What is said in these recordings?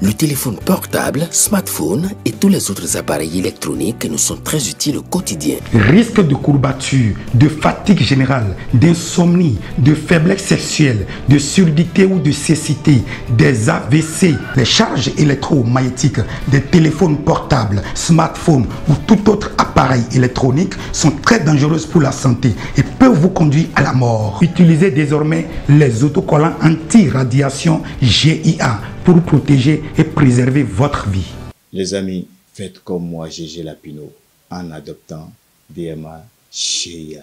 Le téléphone portable, smartphone et tous les autres appareils électroniques nous sont très utiles au quotidien. Risque de courbature, de fatigue générale, d'insomnie, de faiblesse sexuelle, de surdité ou de cécité, des AVC. Les charges électromagnétiques des téléphones portables, smartphones ou tout autre appareil électronique sont très dangereuses pour la santé et peuvent vous conduire à la mort. Utilisez désormais les autocollants anti-radiation GIA pour protéger et préserver votre vie. Les amis, faites comme moi, Gégé Lapino, en adoptant DMA GIA.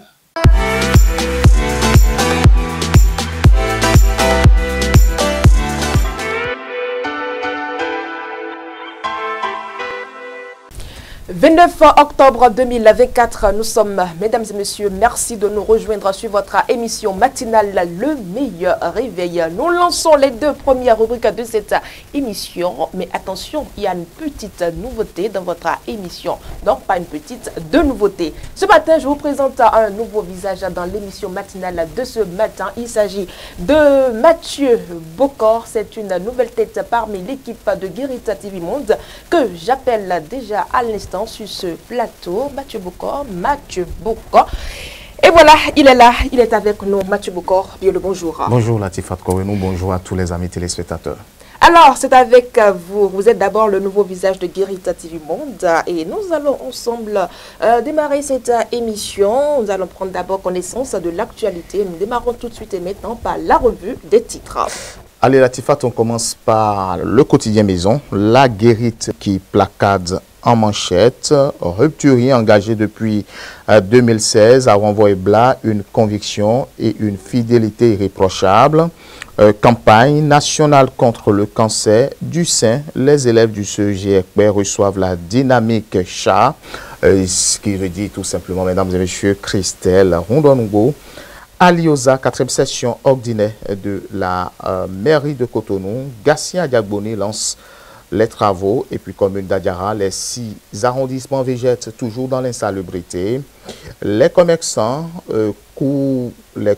29 octobre 2024, nous sommes, mesdames et messieurs, merci de nous rejoindre sur votre émission matinale Le Meilleur Réveil. Nous lançons les deux premières rubriques de cette émission, mais attention, il y a une petite nouveauté dans votre émission. Donc, pas une petite, deux nouveautés. Ce matin, je vous présente un nouveau visage dans l'émission matinale de ce matin. Il s'agit de Mathieu Bokor. C'est une nouvelle tête parmi l'équipe de Guérita TV Monde que j'appelle déjà à l'instant sur ce plateau. Mathieu Bokor. Et voilà, il est là, il est avec nous. Mathieu Bokor, bien le bonjour. Bonjour Latifat Kourenou, bonjour à tous les amis téléspectateurs. Alors, c'est avec vous. Vous êtes d'abord le nouveau visage de Guérita TV Monde et nous allons ensemble démarrer cette émission. Nous allons prendre d'abord connaissance de l'actualité. Nous démarrons tout de suite et maintenant par la revue des titres. Allez Latifat, on commence par le quotidien Maison. La Guérite qui placade en manchette. Rupturier engagé depuis 2016 à renvoyer Blas une conviction et une fidélité irréprochable. Campagne nationale contre le cancer du sein. Les élèves du CEG reçoivent la dynamique chat. Ce qui veut dire tout simplement, mesdames et messieurs, Christelle Rondonougo. Aliosa, 4e session ordinaire de la mairie de Cotonou. Gatien Diagboni lance les travaux et puis commune d'Adiara, les 6 arrondissements végètent toujours dans l'insalubrité. Les commerçants courent le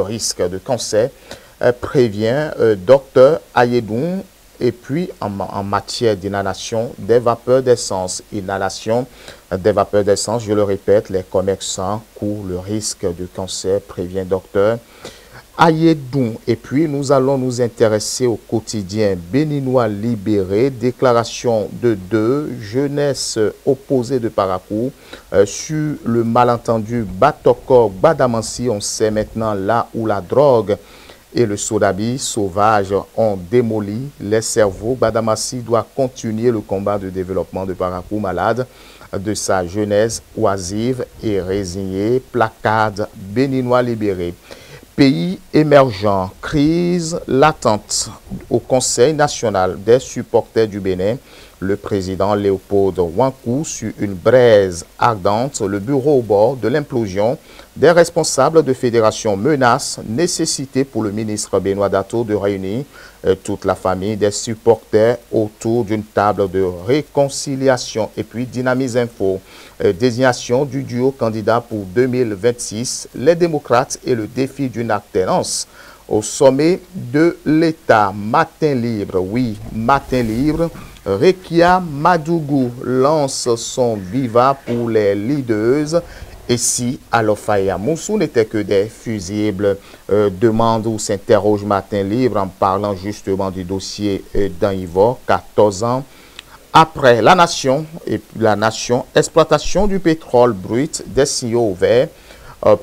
risque de cancer, prévient docteur Ayedoun. Et puis en matière d'inhalation des vapeurs d'essence, je le répète, les commerçants courent le risque de cancer, prévient docteur Ayedoun. Et puis, nous allons nous intéresser au quotidien béninois libéré, déclaration de 2, jeunesse opposée de Parakou, sur le malentendu Batokor-Badamansi. On sait maintenant là où la drogue et le sodabi sauvage ont démoli les cerveaux. Badamassi doit continuer le combat de développement de Parakou, malade de sa jeunesse oisive et résignée. Placade béninois libéré. Pays émergent, crise latente au Conseil national des supporters du Bénin. Le président Léopold Wankou sur une braise ardente, le bureau au bord de l'implosion. Des responsables de fédération menacent, nécessité pour le ministre Benoît Dato de réunir toute la famille des supporters autour d'une table de réconciliation. Et puis Dynamise Info, désignation du duo candidat pour 2026, les démocrates et le défi d'une alternance au sommet de l'État. Matin libre, oui, matin libre. Rekia Madougou lance son viva pour les leaders. Et si Alofaya Moussou n'était que des fusibles, demande ou s'interroge Matin libre en parlant justement du dossier d'Anivor, 14 ans après la nation, exploitation du pétrole brut, des signaux verts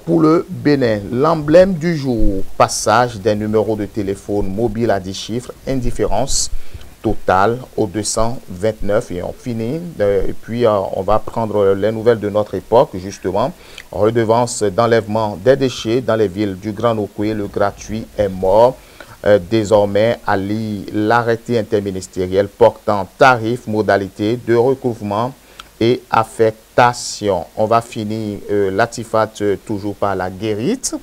pour le Bénin. L'emblème du jour, passage des numéros de téléphone mobile à 10 chiffres, indifférence totale au 229 et on finit. Et puis on va prendre les nouvelles de notre époque, justement. Redevance d'enlèvement des déchets dans les villes du Grand Nokoué, le gratuit est mort. Désormais, à l'arrêté interministériel portant tarifs, modalités de recouvrement et affectation constatation. On va finir, Latifat, toujours par la Guérite,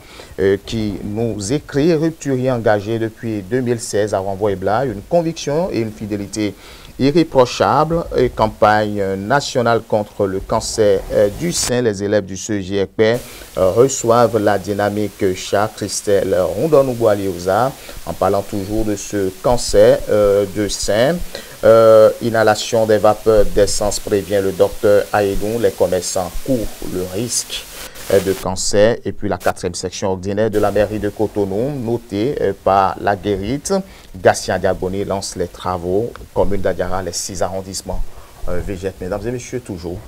qui nous écrit: rupturier engagé depuis 2016 à Renvoie-Blas, une conviction et une fidélité irréprochable, et campagne nationale contre le cancer du sein. Les élèves du CEGEP reçoivent la dynamique chat Christelle Rondon-Oualiouza en parlant toujours de ce cancer de sein. Inhalation des vapeurs d'essence prévient le docteur Aïdou. Les commerçants courent le risque de cancer. Et puis la 4e section ordinaire de la mairie de Cotonou, notée par la Guérite. Gatien Diaboni lance les travaux. Commune d'Adiara, les 6 arrondissements végètent. Mesdames et messieurs, toujours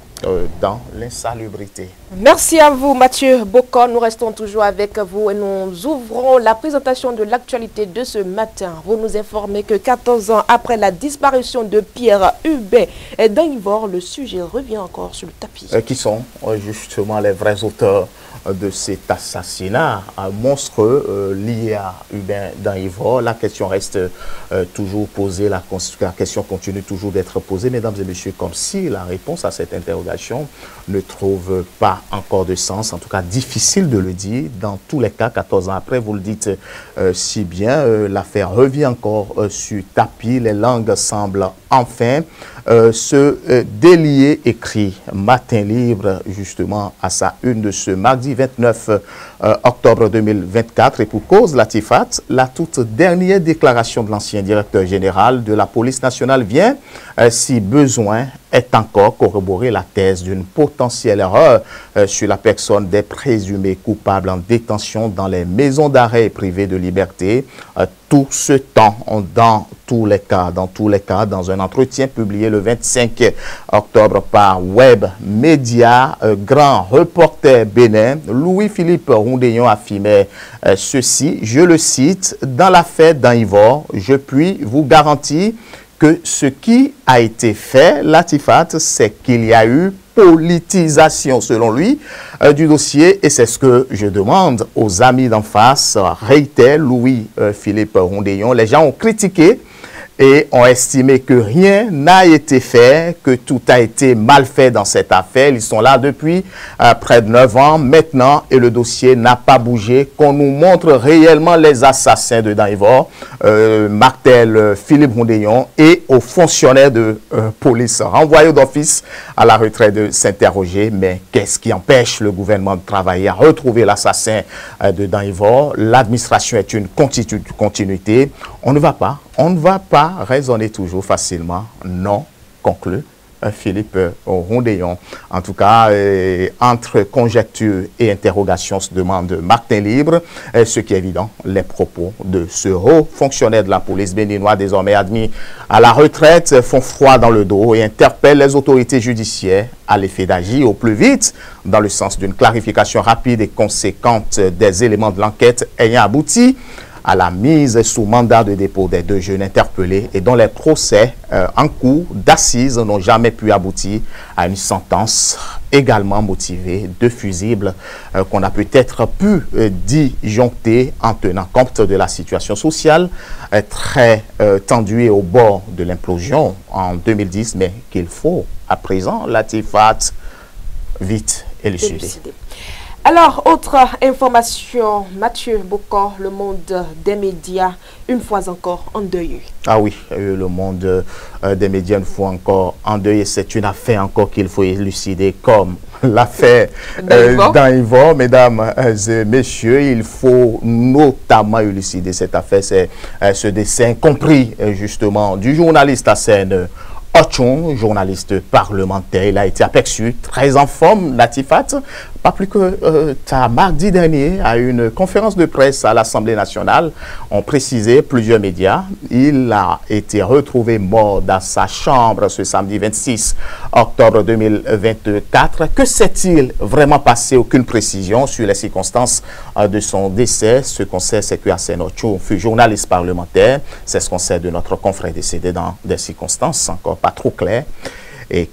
dans l'insalubrité. Merci à vous, Mathieu Bocon. Nous restons toujours avec vous et nous ouvrons la présentation de l'actualité de ce matin. Vous nous informez que 14 ans après la disparition de Pierre Hubert dans Ivor, le sujet revient encore sur le tapis. Qui sont justement les vrais auteurs de cet assassinat monstrueux lié à Hubert dans Ivor? La question reste toujours posée, la question continue toujours d'être posée, mesdames et messieurs, comme si la réponse à cette interrogation ne trouve pas encore de sens, en tout cas difficile de le dire. Dans tous les cas, 14 ans après, vous le dites si bien, l'affaire revient encore sur tapis, les langues semblent enfin se délier, écrit Matin Libre justement à sa une de ce mardi 29 octobre 2024, et pour cause, Latifat, la toute dernière déclaration de l'ancien directeur général de la police nationale vient, si besoin est encore, corroborer la thèse d'une potentielle erreur sur la personne des présumés coupables en détention dans les maisons d'arrêt privées de liberté. Tout ce temps, dans tous les cas, dans un entretien publié le 25 octobre par Web Média, grand reporter bénin, Louis-Philippe Rondéon affirmait ceci, je le cite: dans l'affaire d'Ivor, je puis vous garantir que ce qui a été fait, Latifat, c'est qu'il y a eu politisation, selon lui, du dossier, et c'est ce que je demande aux amis d'en face, réitère Louis-Philippe Rondéon. Les gens ont critiqué et ont estimé que rien n'a été fait, que tout a été mal fait dans cette affaire. Ils sont là depuis près de 9 ans maintenant et le dossier n'a pas bougé. Qu'on nous montre réellement les assassins de Ivor, Martel, Philippe Rondéon, et aux fonctionnaires de police renvoyés d'office à la retraite de s'interroger. Mais qu'est-ce qui empêche le gouvernement de travailler à retrouver l'assassin de Ivor? L'administration est une continuité. On ne va pas raisonner toujours facilement. Non, conclut Philippe Rondéon. En tout cas, entre conjecture et interrogation se demande Martin Libre. Ce qui est évident, les propos de ce haut fonctionnaire de la police béninois, désormais admis à la retraite, font froid dans le dos et interpellent les autorités judiciaires à l'effet d'agir au plus vite dans le sens d'une clarification rapide et conséquente des éléments de l'enquête ayant abouti à la mise sous mandat de dépôt des 2 jeunes interpellés et dont les procès en cours d'assises n'ont jamais pu aboutir à une sentence également motivée, 2 fusibles qu'on a peut-être pu disjoncter en tenant compte de la situation sociale très tendue et au bord de l'implosion en 2010, mais qu'il faut à présent, Latifat, vite élucider. Alors, autre information, Mathieu Bocon, le monde des médias, une fois encore endeuillé. Ah oui, le monde des médias une fois encore endeuillé. C'est une affaire encore qu'il faut élucider comme l'affaire d'Ivor. Mesdames et messieurs, il faut notamment élucider cette affaire. C'est ce dessin compris justement du journaliste Hassan Ochon, journaliste parlementaire. Il a été aperçu très en forme, Latifat, pas plus que mardi dernier, à une conférence de presse à l'Assemblée nationale, ont précisé plusieurs médias. Il a été retrouvé mort dans sa chambre ce samedi 26 octobre 2024. Que s'est-il vraiment passé? Aucune précision sur les circonstances de son décès. Ce qu'on sait, c'est que Hassan Ochon fut journaliste parlementaire. C'est ce qu'on sait de notre confrère décédé dans des circonstances encore pas trop claires. Et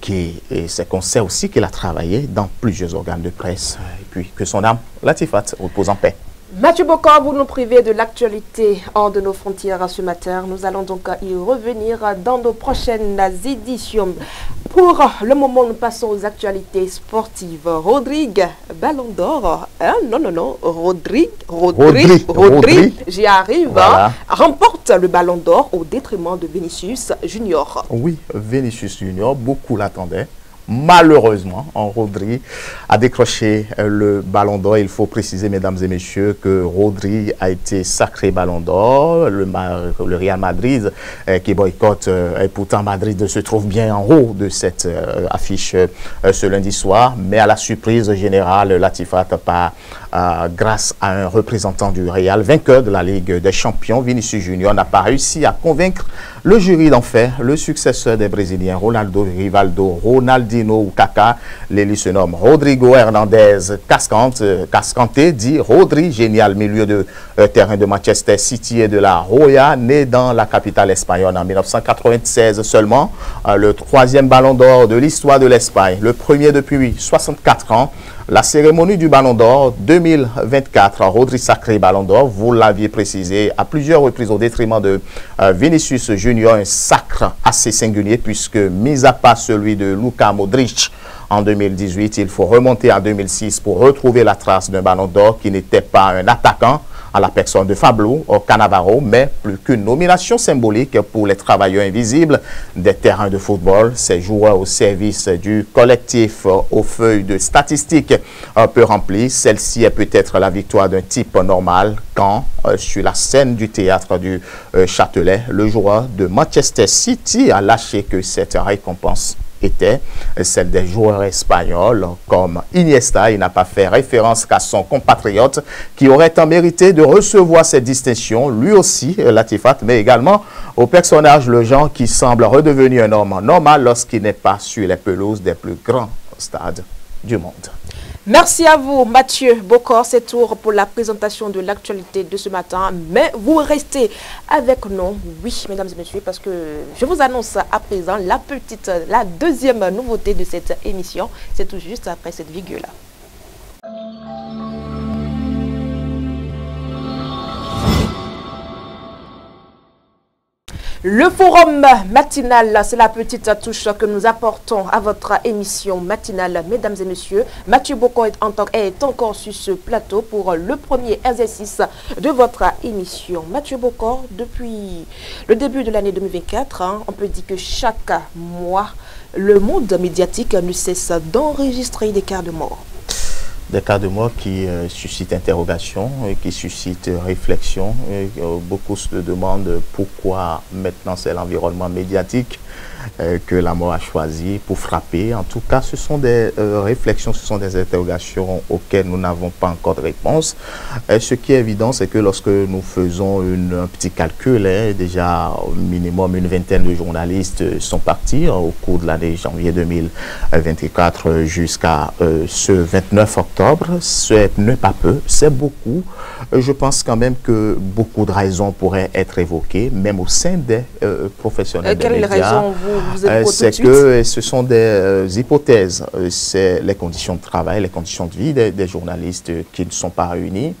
c'est qu'on sait aussi qu'il a travaillé dans plusieurs organes de presse. Et puis que son âme, Latifat, repose en paix. Mathieu Bocon, vous nous privez de l'actualité hors de nos frontières ce matin. Nous allons donc y revenir dans nos prochaines éditions. Pour le moment, nous passons aux actualités sportives. Rodrigue, Ballon d'Or. Non. Rodrigue, j'y arrive. Voilà. Remporte le Ballon d'Or au détriment de Vinicius Junior. Oui, Vinicius Junior, beaucoup l'attendaient. Malheureusement, Rodri a décroché le Ballon d'Or. Il faut préciser, mesdames et messieurs, que Rodri a été sacré Ballon d'Or. Le Real Madrid qui boycotte, et pourtant Madrid se trouve bien en haut de cette affiche ce lundi soir. Mais à la surprise générale, Latifat, grâce à un représentant du Real, vainqueur de la Ligue des Champions, Vinicius Junior, n'a pas réussi à convaincre le jury d'en faire le successeur des Brésiliens, Ronaldo, Rivaldo, Ronaldinho ou Kaka. L'élu se nomme Rodrigo Hernandez Cascante, dit Rodri, génial milieu de terrain de Manchester City et de la Roya, né dans la capitale espagnole en 1996 seulement. Le 3e Ballon d'Or de l'histoire de l'Espagne, le premier depuis 64 ans. La cérémonie du Ballon d'Or 2024, Rodri sacré Ballon d'Or, vous l'aviez précisé à plusieurs reprises au détriment de Vinicius Junior, un sacre assez singulier puisque, mis à part celui de Luka Modric en 2018, il faut remonter en 2006 pour retrouver la trace d'un Ballon d'Or qui n'était pas un attaquant, à la personne de Pablo Cannavaro, mais plus qu'une nomination symbolique pour les travailleurs invisibles des terrains de football. Ces joueurs au service du collectif aux feuilles de statistiques peu remplies. Celle-ci est peut-être la victoire d'un type normal quand, sur la scène du théâtre du Châtelet, le joueur de Manchester City a lâché que cette récompense était celle des joueurs espagnols comme Iniesta. Il n'a pas fait référence qu'à son compatriote qui aurait tant mérité de recevoir cette distinction, lui aussi, Latifat, mais également au personnage le genre qui semble redevenu un homme normal lorsqu'il n'est pas sur les pelouses des plus grands stades du monde. Merci à vous, Mathieu Bokor. C'est tout pour la présentation de l'actualité de ce matin. Mais vous restez avec nous, oui, mesdames et messieurs, parce que je vous annonce à présent la deuxième nouveauté de cette émission. C'est tout juste après cette virgule-là. Le forum matinal, c'est la petite touche que nous apportons à votre émission matinale, mesdames et messieurs. Mathieu Bokor est encore sur ce plateau pour le premier exercice de votre émission. Mathieu Bokor, depuis le début de l'année 2024, on peut dire que chaque mois, le monde médiatique ne cesse d'enregistrer des cas de mort. Des cas de mort qui suscitent interrogation, qui suscitent réflexion. Beaucoup se demandent pourquoi maintenant c'est l'environnement médiatique que la mort a choisi pour frapper. En tout cas, ce sont des réflexions, ce sont des interrogations auxquelles nous n'avons pas encore de réponse. Ce qui est évident, c'est que lorsque nous faisons un petit calcul, déjà au minimum une vingtaine de journalistes sont partis au cours de l'année janvier 2024 jusqu'à ce 29 octobre. Ce n'est pas peu, c'est beaucoup. Je pense quand même que beaucoup de raisons pourraient être évoquées, même au sein des professionnels des médias. Quelles raisons c'est que ce sont des hypothèses. C'est les conditions de travail, les conditions de vie des journalistes qui ne sont pas réunies.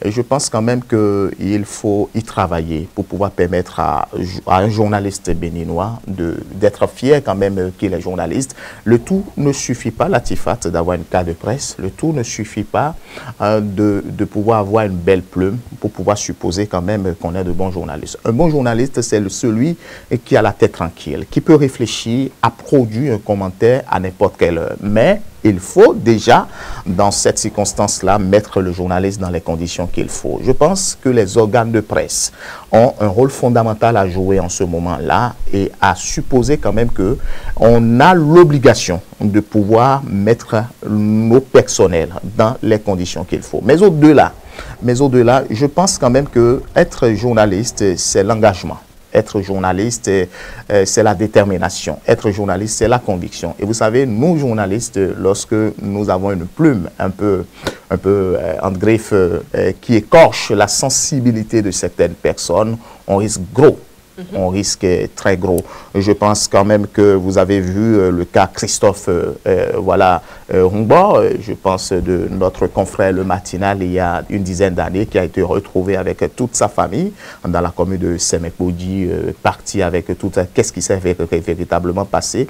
Et je pense quand même qu'il faut y travailler pour pouvoir permettre à un journaliste béninois d'être fier quand même qu'il est journaliste. Le tout ne suffit pas, Latifat, d'avoir une carte de presse. Le tout ne suffit pas de pouvoir avoir une belle plume pour pouvoir supposer quand même qu'on est de bons journalistes. Un bon journaliste, c'est celui qui a la tête tranquille, qui peut réfléchir, a produit un commentaire à n'importe quelle heure. Mais il faut déjà, dans cette circonstance-là, mettre le journaliste dans les conditions qu'il faut. Je pense que les organes de presse ont un rôle fondamental à jouer en ce moment-là et à supposer quand même qu'on a l'obligation de pouvoir mettre nos personnels dans les conditions qu'il faut. Mais au-delà, je pense quand même que être journaliste, c'est l'engagement. Être journaliste, c'est la détermination. Être journaliste, c'est la conviction. Et vous savez, nous, journalistes, lorsque nous avons une plume un peu en griffe qui écorche la sensibilité de certaines personnes, on risque gros. on risque très gros. Je pense quand même que vous avez vu le cas Christophe Humbo, je pense de notre confrère Le Matinal il y a une dizaine d'années, qui a été retrouvé avec toute sa famille dans la commune de Semekboudi, parti avec tout. Qu'est-ce qui s'est véritablement passé?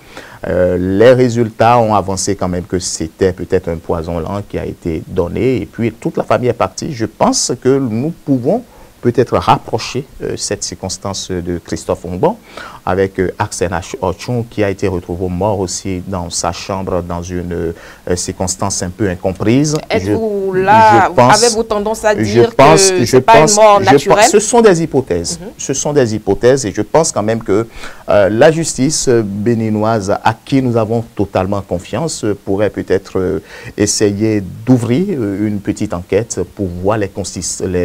Les résultats ont avancé quand même que c'était peut-être un poison lent qui a été donné et puis toute la famille est partie. Je pense que nous pouvons peut-être rapprocher cette circonstance de Christophe Humbo avec Arsène Ochon qui a été retrouvé mort aussi dans sa chambre dans une circonstance un peu incomprise. Êtes-vous là, avez-vous tendance à dire que ce n'est pas une mort naturelle? Ce sont des hypothèses. Ce sont des hypothèses et je pense quand même que la justice béninoise à qui nous avons totalement confiance pourrait peut-être essayer d'ouvrir une petite enquête pour voir les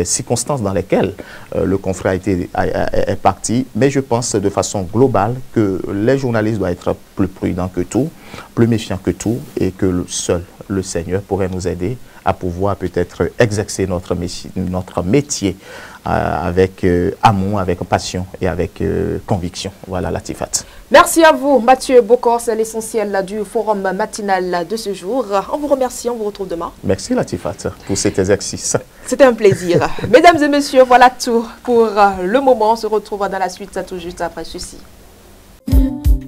circonstances dans lesquelles le confrère est parti. Mais je pense de façon globale que les journalistes doivent être plus prudents que tout, plus méfiants que tout et que seul le Seigneur pourrait nous aider à pouvoir peut-être exercer notre métier avec amour, avec passion et avec conviction. Voilà, Latifat. Merci à vous, Mathieu Bokor, c'est l'essentiel du forum matinal de ce jour. On vous remercie, on vous retrouve demain. Merci Latifat pour cet exercice. C'était un plaisir. Mesdames et messieurs, voilà tout pour le moment. On se retrouve dans la suite tout juste après ceci.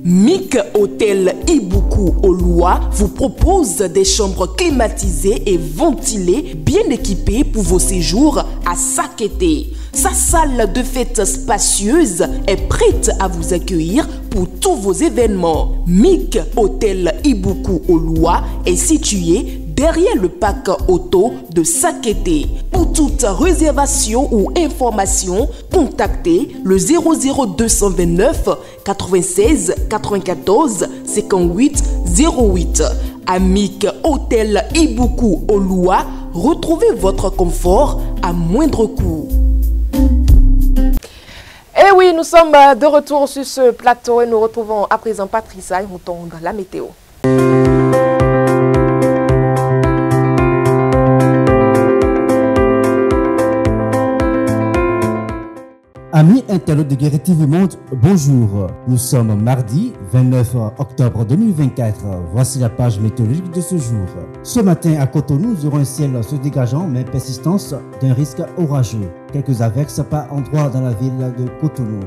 MIC Hôtel Ibuku Oloa vous propose des chambres climatisées et ventilées, bien équipées pour vos séjours à Sakété. Sa salle de fête spacieuse est prête à vous accueillir pour tous vos événements. MIC Hôtel Ibuku Oloa est situé derrière le parc auto de Sakété. Pour toute réservation ou information, contactez le 00229 96 94 58 08. À MIC Hôtel Ibuku Oloa, retrouvez votre confort à moindre coût. Et oui, nous sommes de retour sur ce plateau et nous retrouvons à présent Patricia et Moutonde, la météo. Amis internautes de Guéré TV Monde, bonjour. Nous sommes mardi 29 octobre 2024. Voici la page météorologique de ce jour. Ce matin à Cotonou, nous aurons un ciel se dégageant mais persistance d'un risque orageux. Quelques averses par endroits dans la ville de Cotonou.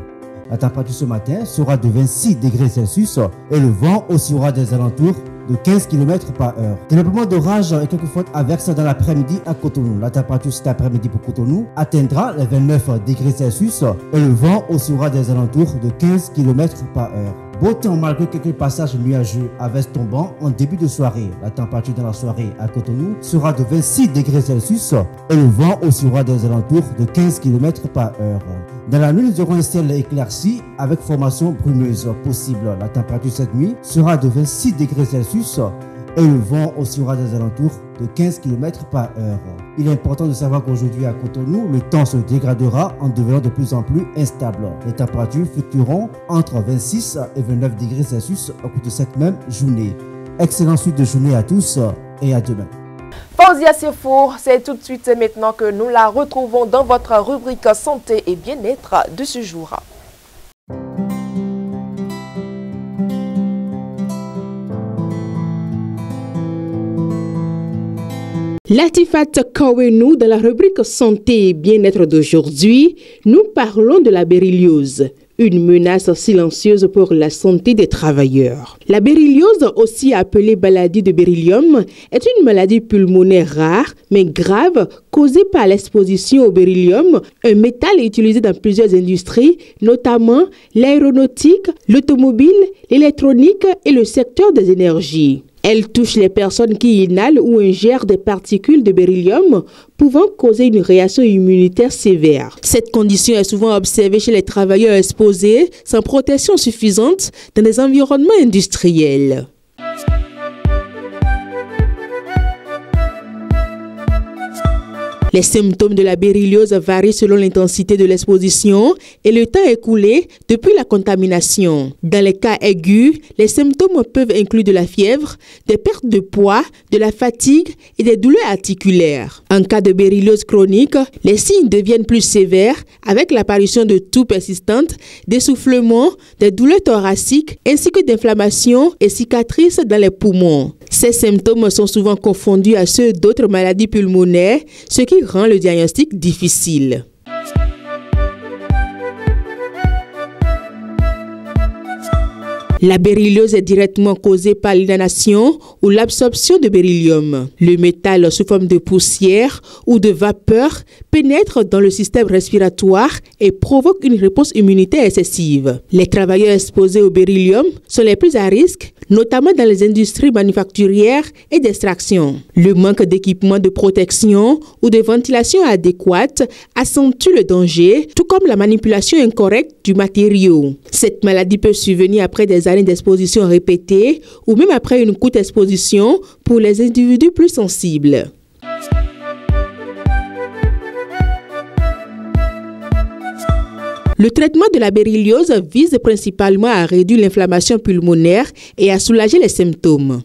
La température ce matin sera de 26 degrés Celsius et le vent oscillera des alentours de 15 km par heure. Développement d'orage et quelques fortes averses dans l'après-midi à Cotonou. La température cet après-midi pour Cotonou atteindra les 29 degrés Celsius et le vent oscillera des alentours de 15 km par heure. Beau temps malgré quelques passages nuageux avec tombant en début de soirée. La température dans la soirée à Cotonou sera de 26 degrés Celsius et le vent oscillera des alentours de 15 km par heure. Dans la nuit, nous aurons un ciel éclairci avec formation brumeuse possible. La température cette nuit sera de 26 degrés Celsius et le vent oscillera des alentours de 15 km par heure. Il est important de savoir qu'aujourd'hui à Cotonou, le temps se dégradera en devenant de plus en plus instable. Les températures fluctueront entre 26 et 29 degrés Celsius au cours de cette même journée. Excellente suite de journée à tous et à demain. Fauzia Sefour, c'est tout de suite maintenant que nous la retrouvons dans votre rubrique santé et bien-être de ce jour. Latifat Kawenou, dans la rubrique santé et bien-être d'aujourd'hui, nous parlons de la berlyose, une menace silencieuse pour la santé des travailleurs. La berlyose, aussi appelée maladie de beryllium, est une maladie pulmonaire rare mais grave causée par l'exposition au beryllium, un métal utilisé dans plusieurs industries, notamment l'aéronautique, l'automobile, l'électronique et le secteur des énergies. Elle touche les personnes qui inhalent ou ingèrent des particules de beryllium pouvant causer une réaction immunitaire sévère. Cette condition est souvent observée chez les travailleurs exposés sans protection suffisante dans des environnements industriels. Les symptômes de la béryliose varient selon l'intensité de l'exposition et le temps écoulé depuis la contamination. Dans les cas aigus, les symptômes peuvent inclure de la fièvre, des pertes de poids, de la fatigue et des douleurs articulaires. En cas de béryliose chronique, les signes deviennent plus sévères avec l'apparition de toux persistantes, d'essoufflement, des douleurs thoraciques ainsi que d'inflammations et cicatrices dans les poumons. Ces symptômes sont souvent confondus à ceux d'autres maladies pulmonaires, ce qui rend le diagnostic difficile. La béryliose est directement causée par l'inhalation ou l'absorption de beryllium. Le métal sous forme de poussière ou de vapeur pénètre dans le système respiratoire et provoque une réponse immunitaire excessive. Les travailleurs exposés au beryllium sont les plus à risque, notamment dans les industries manufacturières et d'extraction. Le manque d'équipement de protection ou de ventilation adéquate accentue le danger, tout comme la manipulation incorrecte du matériau. Cette maladie peut survenir après des années d'exposition répétée ou même après une courte exposition pour les individus plus sensibles. Le traitement de la béryliose vise principalement à réduire l'inflammation pulmonaire et à soulager les symptômes.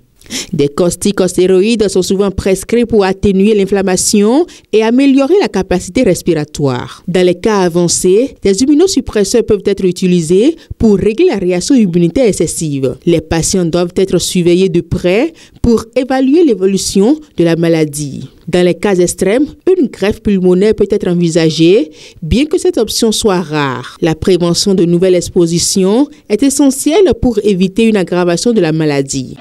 Des corticostéroïdes sont souvent prescrits pour atténuer l'inflammation et améliorer la capacité respiratoire. Dans les cas avancés, des immunosuppresseurs peuvent être utilisés pour régler la réaction immunitaire excessive. Les patients doivent être surveillés de près pour évaluer l'évolution de la maladie. Dans les cas extrêmes, une greffe pulmonaire peut être envisagée, bien que cette option soit rare. La prévention de nouvelles expositions est essentielle pour éviter une aggravation de la maladie.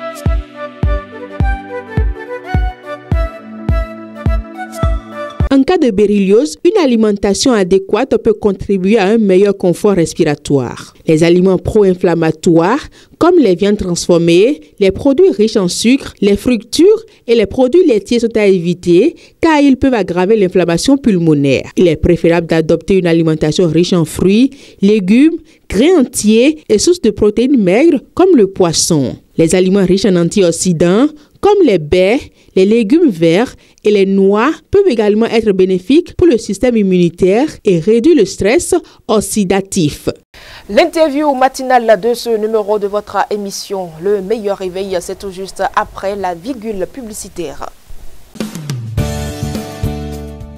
En cas de béryliose, une alimentation adéquate peut contribuer à un meilleur confort respiratoire. Les aliments pro-inflammatoires, comme les viandes transformées, les produits riches en sucre, les fructures et les produits laitiers sont à éviter car ils peuvent aggraver l'inflammation pulmonaire. Il est préférable d'adopter une alimentation riche en fruits, légumes, grains entiers et sources de protéines maigres comme le poisson. Les aliments riches en antioxydants, comme les baies, les légumes verts et les noix peuvent également être bénéfiques pour le système immunitaire et réduire le stress oxydatif. L'interview matinale de ce numéro de votre émission, Le meilleur réveil, c'est tout juste après la virgule publicitaire.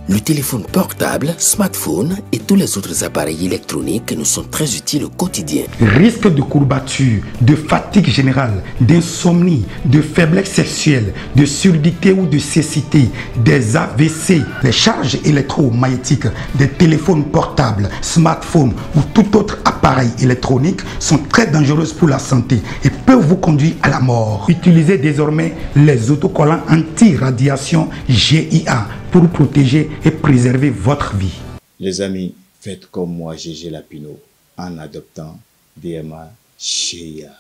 Le téléphone portable, smartphone et tous les autres appareils électroniques nous sont très utiles au quotidien. Risque de courbature, de fatigue générale, d'insomnie, de faiblesse sexuelle, de surdité ou de cécité, des AVC, les charges électromagnétiques des téléphones portables, smartphones ou tout autre appareil électronique sont très dangereuses pour la santé et peuvent vous conduire à la mort. Utilisez désormais les autocollants anti-radiation GIA pour protéger et préserver votre vie. Les amis, faites comme moi, Gégé Lapino, en adoptant DMA GIA.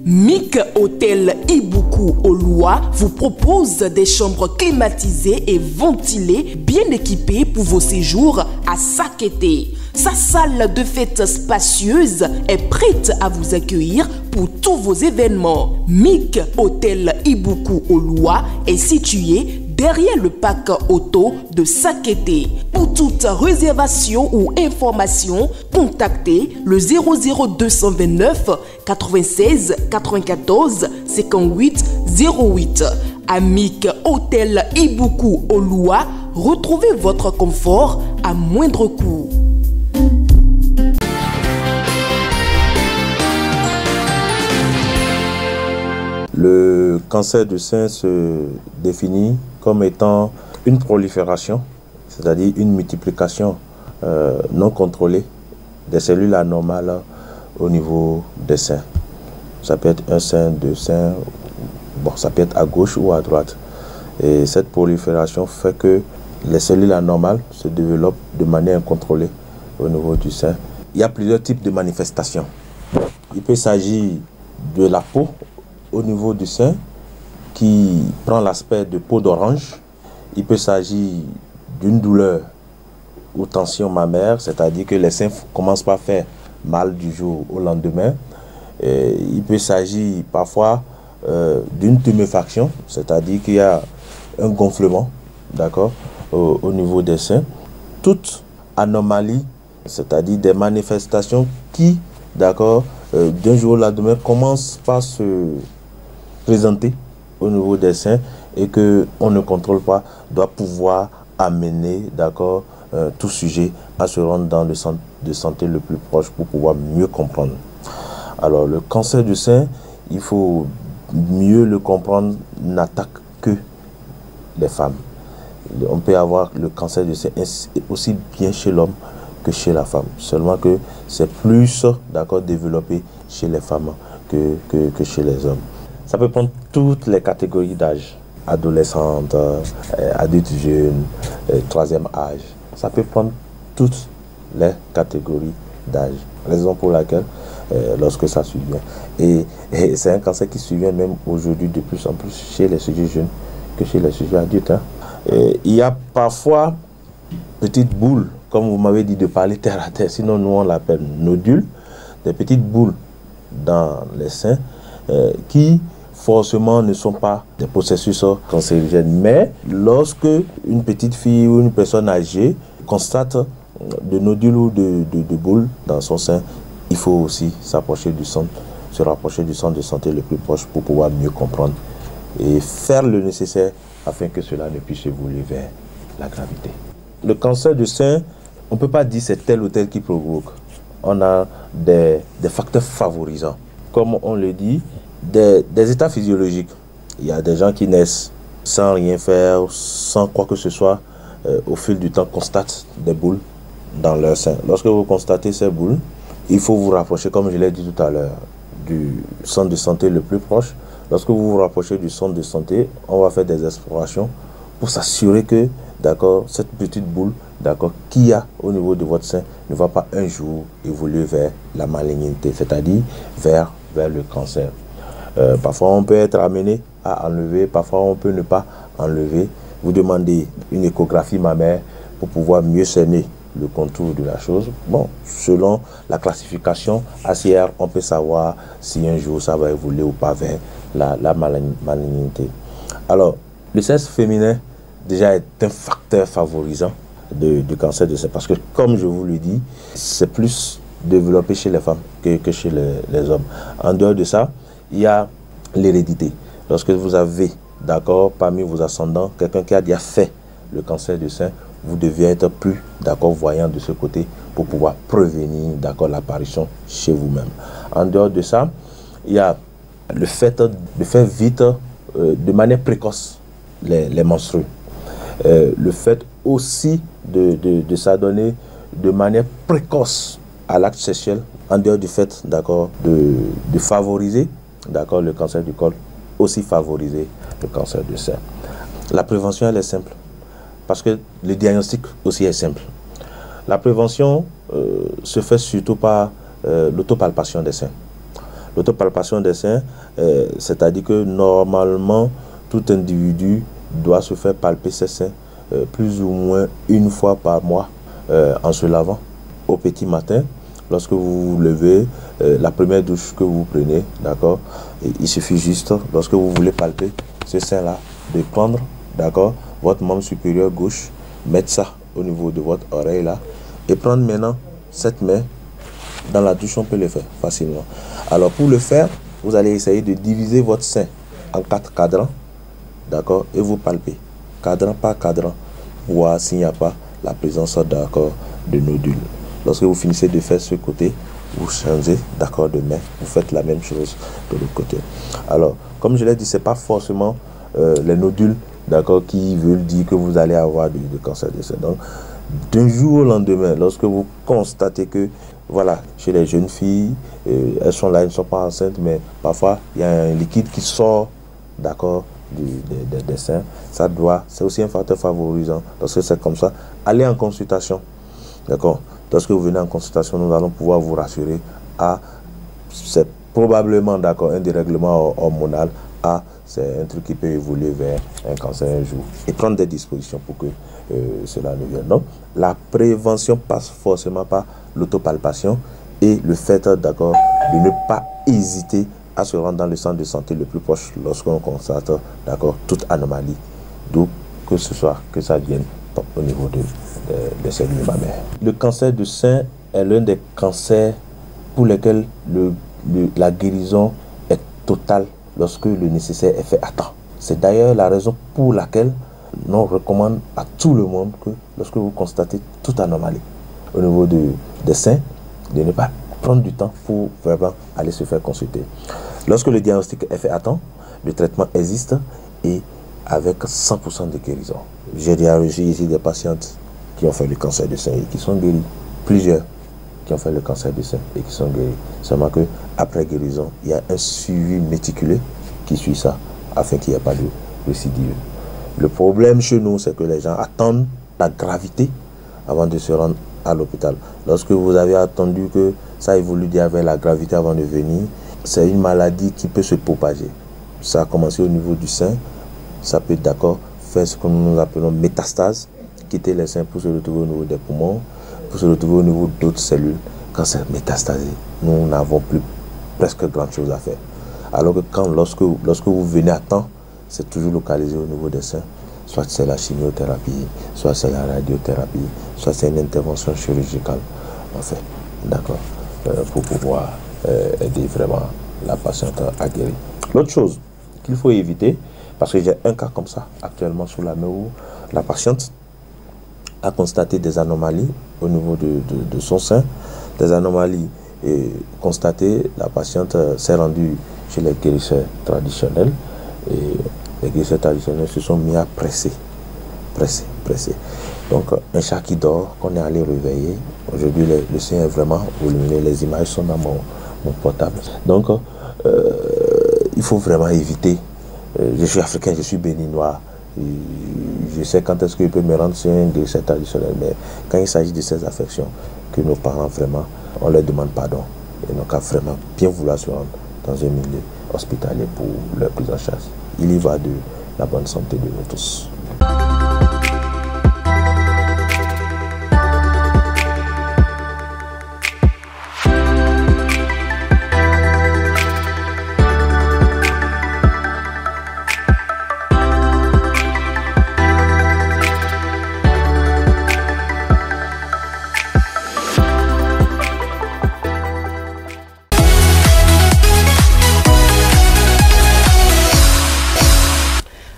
MIC Hôtel Ibuku Oloa vous propose des chambres climatisées et ventilées, bien équipées pour vos séjours à Sakété. Sa salle de fête spacieuse est prête à vous accueillir pour tous vos événements. MIC Hôtel Ibuku Oloa est situé derrière le parc auto de Sakété. Pour toute réservation ou information, contactez le 00229 96 94 58 08. Amic Hôtel Ibuku Oloa, retrouvez votre confort à moindre coût. Le cancer du sein se définit comme étant une prolifération, c'est-à-dire une multiplication non contrôlée des cellules anormales au niveau des seins. Ça peut être un sein, deux seins, bon, ça peut être à gauche ou à droite. Et cette prolifération fait que les cellules anormales se développent de manière incontrôlée au niveau du sein. Il y a plusieurs types de manifestations. Il peut s'agir de la peau au niveau du sein qui prend l'aspect de peau d'orange. Il peut s'agir d'une douleur ou tension mammaire, c'est-à-dire que les seins commencent par faire mal du jour au lendemain. Et il peut s'agir parfois d'une tuméfaction, c'est-à-dire qu'il y a un gonflement, d'accord, au niveau des seins, toute anomalie, c'est-à-dire des manifestations qui, d'accord, d'un jour au lendemain, commencent par se présenter au niveau des seins et qu'on ne contrôle pas, doit pouvoir amener, d'accord, tout sujet à se rendre dans le centre de santé le plus proche pour pouvoir mieux comprendre. Alors, le cancer du sein, il faut mieux le comprendre, n'attaque que les femmes. On peut avoir le cancer du sein aussi bien chez l'homme que chez la femme. Seulement que c'est plus, d'accord, développé chez les femmes que chez les hommes. Ça peut prendre toutes les catégories d'âge. Adolescente, adulte jeune, troisième âge. Ça peut prendre toutes les catégories d'âge. Raison pour laquelle, lorsque ça survient. Et c'est un cancer qui survient même aujourd'hui de plus en plus chez les sujets jeunes que chez les sujets adultes. Il y a parfois petites boules, comme vous m'avez dit de parler terre à terre, sinon nous on l'appelle nodules, des petites boules dans les seins qui forcément ne sont pas des processus cancérigènes. Mais lorsque une petite fille ou une personne âgée constate de nodules ou de boules dans son sein, il faut aussi s'approcher du centre, se rapprocher du centre de santé le plus proche pour pouvoir mieux comprendre et faire le nécessaire afin que cela ne puisse évoluer vers la gravité. Le cancer du sein, on ne peut pas dire c'est tel ou tel qui provoque. On a des facteurs favorisants. Comme on le dit, des états physiologiques. Il y a des gens qui naissent sans rien faire, sans quoi que ce soit, au fil du temps, constatent des boules dans leur sein. Lorsque vous constatez ces boules, il faut vous rapprocher, comme je l'ai dit tout à l'heure, du centre de santé le plus proche. Lorsque vous vous rapprochez du centre de santé, on va faire des explorations pour s'assurer que, d'accord, cette petite boule, d'accord, qu'il y a au niveau de votre sein ne va pas un jour évoluer vers la malignité, c'est-à-dire vers le cancer. Parfois, on peut être amené à enlever, parfois on peut ne pas enlever. Vous demandez une échographie mammaire pour pouvoir mieux cerner le contour de la chose. Bon, selon la classification ACR, on peut savoir si un jour ça va évoluer ou pas vers la malignité. Alors, le sexe féminin déjà est un facteur favorisant du cancer de sein parce que, comme je vous le dis, c'est plus développé chez les femmes que chez les hommes. En dehors de ça, il y a l'hérédité. Lorsque vous avez, d'accord, parmi vos ascendants, quelqu'un qui a déjà fait le cancer du sein, vous devez être plus, d'accord, voyant de ce côté pour pouvoir prévenir, d'accord, l'apparition chez vous-même. En dehors de ça, il y a le fait de faire vite, de manière précoce, les menstrues. Le fait aussi de s'adonner de manière précoce à l'acte sexuel, en dehors du fait, d'accord, de favoriser, d'accord, le cancer du col, aussi favoriser le cancer du sein. La prévention, elle est simple, parce que le diagnostic aussi est simple. La prévention se fait surtout par l'autopalpation des seins. L'autopalpation des seins, c'est-à-dire que normalement, tout individu doit se faire palper ses seins plus ou moins une fois par mois en se lavant au petit matin. Lorsque vous vous levez, la première douche que vous prenez, d'accord, il suffit juste, lorsque vous voulez palper ce sein-là, de prendre, d'accord, votre membre supérieur gauche, mettre ça au niveau de votre oreille là, et prendre maintenant cette main dans la douche, on peut le faire facilement. Alors pour le faire, vous allez essayer de diviser votre sein en 4 cadrans, d'accord, et vous palpez, cadran par cadran, pour voir s'il n'y a pas la présence, d'accord, de nodules. Lorsque vous finissez de faire ce côté, vous changez, d'accord, de main, vous faites la même chose de l'autre côté. Alors, comme je l'ai dit, c'est pas forcément les nodules, d'accord, qui veulent dire que vous allez avoir du cancer de sein. Donc, d'un jour au lendemain, lorsque vous constatez que, voilà, chez les jeunes filles, elles sont là, elles ne sont pas enceintes, mais parfois, il y a un liquide qui sort, d'accord, des seins, c'est aussi un facteur favorisant. Lorsque c'est comme ça, allez en consultation, d'accord. Lorsque vous venez en consultation, nous allons pouvoir vous rassurer. C'est probablement, d'accord, un dérèglement hormonal. C'est un truc qui peut évoluer vers un cancer un jour. Et prendre des dispositions pour que cela ne vienne. Donc, la prévention passe forcément par l'autopalpation et le fait, d'accord, de ne pas hésiter à se rendre dans le centre de santé le plus proche lorsqu'on constate, d'accord, toute anomalie. D'où que ce soit, que ça vienne au niveau des cellules mammaires. Le cancer du sein est l'un des cancers pour lesquels la guérison est totale lorsque le nécessaire est fait à temps. C'est d'ailleurs la raison pour laquelle on recommande à tout le monde que lorsque vous constatez toute anomalie au niveau des seins, de ne pas prendre du temps pour vraiment aller se faire consulter. Lorsque le diagnostic est fait à temps, le traitement existe et avec 100% de guérison. J'ai diagnostiqué ici des patientes qui ont fait le cancer du sein et qui sont guéries. Plusieurs qui ont fait le cancer du sein et qui sont guéris. Seulement qu'après guérison, il y a un suivi méticuleux qui suit ça afin qu'il n'y ait pas de récidive. Le problème chez nous, c'est que les gens attendent la gravité avant de se rendre à l'hôpital. Lorsque vous avez attendu que ça évolue avec la gravité avant de venir, c'est une maladie qui peut se propager. Ça a commencé au niveau du sein, ça peut d'accord faire ce que nous appelons métastase, quitter les seins pour se retrouver au niveau des poumons, pour se retrouver au niveau d'autres cellules. Quand c'est métastasé, nous n'avons plus presque grand chose à faire. Alors que lorsque vous venez à temps, c'est toujours localisé au niveau des seins. Soit c'est la chimiothérapie, soit c'est la radiothérapie, soit c'est une intervention chirurgicale. Enfin, d'accord, pour pouvoir aider vraiment la patiente à guérir. L'autre chose qu'il faut éviter, parce que j'ai un cas comme ça actuellement sous la main où la patiente a constaté des anomalies au niveau de son sein, des anomalies constatées, la patiente s'est rendue chez les guérisseurs traditionnels et les guérisseurs traditionnels se sont mis à presser. Donc un chat qui dort, qu'on est allé réveiller, aujourd'hui le sein est vraiment volumineux, les images sont dans mon portable. Donc il faut vraiment éviter. Je suis africain, je suis béninois, je sais quand est-ce que je peux me rendre sur un guérisseur traditionnel, mais quand il s'agit de ces affections, que nos parents vraiment, on leur demande pardon. Et donc à vraiment bien vouloir se rendre dans un milieu hospitalier pour leur prise en charge. Il y va de la bonne santé de nous tous.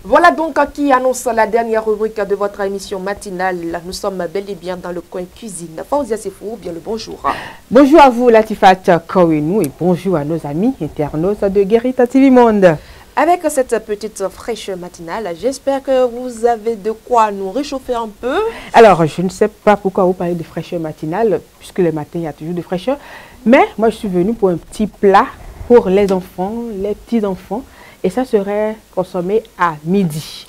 Voilà donc qui annonce la dernière rubrique de votre émission matinale. Nous sommes bel et bien dans le coin cuisine. Faouzia Sefou, bien le bonjour. Bonjour à vous Latifat Kawenou et bonjour à nos amis internautes de Guérita TV Monde. Avec cette petite fraîcheur matinale, j'espère que vous avez de quoi nous réchauffer un peu. Alors, je ne sais pas pourquoi vous parlez de fraîcheur matinale, puisque le matin, il y a toujours de fraîcheur. Mais moi, je suis venue pour un petit plat pour les enfants, les petits-enfants. Et ça serait consommé à midi.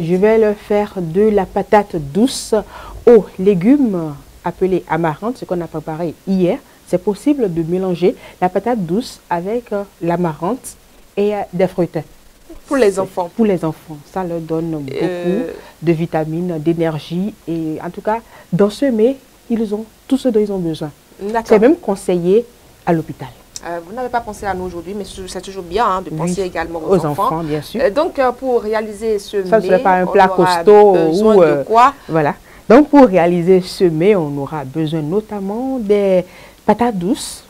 Je vais leur faire de la patate douce aux légumes appelés amarantes, ce qu'on a préparé hier. C'est possible de mélanger la patate douce avec l'amarante et des fruits. Pour les enfants. Pour les enfants. Ça leur donne beaucoup de vitamines, d'énergie. Et en tout cas, dans ce mets, ils ont tout ce dont ils ont besoin. C'est même conseillé à l'hôpital. Vous n'avez pas pensé à nous aujourd'hui, mais c'est toujours bien de penser également aux enfants. Bien sûr. Donc, pour réaliser ce mets, ça ne serait pas un plat costaud ou de quoi? Voilà. Donc, pour réaliser ce mets, on aura besoin notamment des patates douces,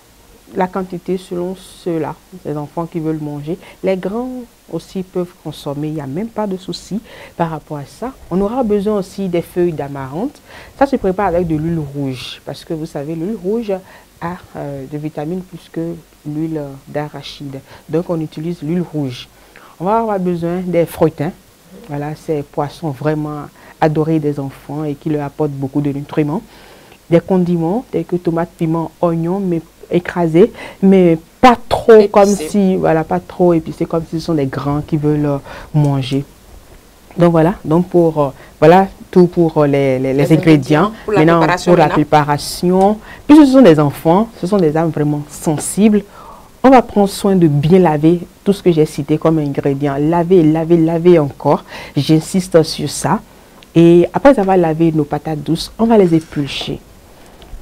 la quantité selon ceux-là, les enfants qui veulent manger. Les grands aussi peuvent consommer, il n'y a même pas de souci par rapport à ça. On aura besoin aussi des feuilles d'amarante. Ça se prépare avec de l'huile rouge, parce que vous savez, l'huile rouge a de vitamines plus que l'huile d'arachide. Donc, on utilise l'huile rouge. On va avoir besoin des fruitins. Voilà, ces poissons vraiment adorés des enfants et qui leur apportent beaucoup de nutriments. Des condiments, tels que tomates, piments, oignons, mais écrasés, mais pas trop épicé. Comme si, voilà, pas trop épicés, comme si ce sont des grands qui veulent manger. Donc voilà, donc voilà tout pour les ingrédients. Maintenant, pour la préparation, puisque ce sont des enfants, ce sont des âmes vraiment sensibles, on va prendre soin de bien laver tout ce que j'ai cité comme ingrédients. Laver encore. J'insiste sur ça. Et après avoir lavé nos patates douces, on va les éplucher.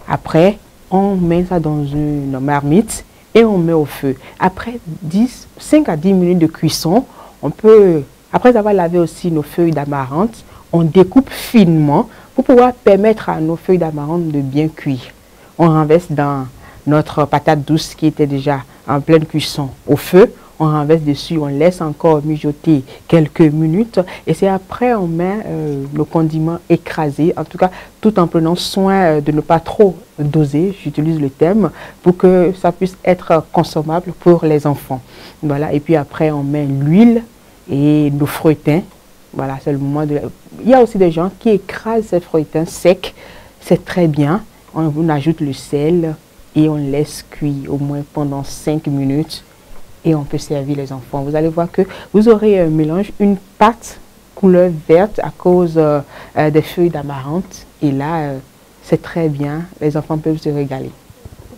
Après, on met ça dans une marmite et on met au feu. Après 5 à 10 minutes de cuisson, on peut... Après avoir lavé aussi nos feuilles d'amarante, on découpe finement pour pouvoir permettre à nos feuilles d'amarante de bien cuire. On renverse dans notre patate douce qui était déjà en pleine cuisson au feu. On renverse dessus, on laisse encore mijoter quelques minutes et c'est après on met le condiment écrasé, en tout cas tout en prenant soin de ne pas trop doser, j'utilise le terme, pour que ça puisse être consommable pour les enfants. Voilà, et puis après on met l'huile et nos feuilletins. Voilà, c'est le moment de... Il y a aussi des gens qui écrasent ces feuilletins secs, c'est très bien. On ajoute le sel et on laisse cuire au moins pendant 5 minutes. Et on peut servir les enfants. Vous allez voir que vous aurez un mélange, une pâte couleur verte à cause des feuilles d'amarante. Et là, c'est très bien. Les enfants peuvent se régaler.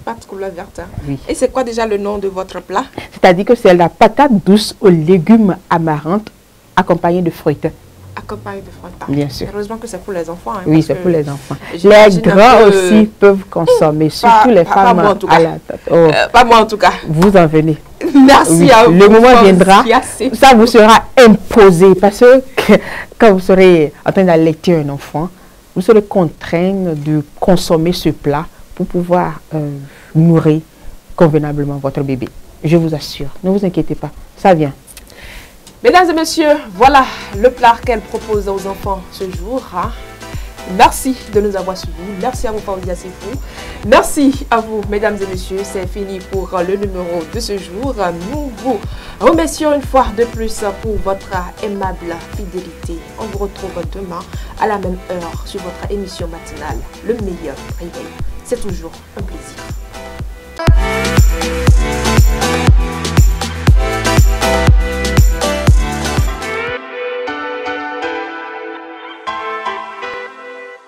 Pâte couleur verte. Hein? Oui. Et c'est quoi déjà le nom de votre plat? C'est-à-dire que c'est la patate douce aux légumes amarantes accompagnée de feuilletins. Accompagné de feuilletins. Bien sûr. Heureusement que c'est pour les enfants. Hein, oui, c'est pour les enfants. Les grands aussi peuvent consommer, surtout les femmes pas moi, en tout cas. à la tête. Oh. Pas moi en tout cas. Vous en venez. Merci oui. à vous. Le moment viendra, ça vous sera imposé parce que quand vous serez en train d'allaiter un enfant, vous serez contraint de consommer ce plat pour pouvoir nourrir convenablement votre bébé. Je vous assure, ne vous inquiétez pas, ça vient. Mesdames et messieurs, voilà le plat qu'elle propose aux enfants ce jour. Hein. Merci de nous avoir suivis. Merci à vous, Fawzia Sefou. Merci à vous, mesdames et messieurs. C'est fini pour le numéro de ce jour. Nous vous remercions une fois de plus pour votre aimable fidélité. On vous retrouve demain à la même heure sur votre émission matinale, Le Meilleur Réveil. C'est toujours un plaisir.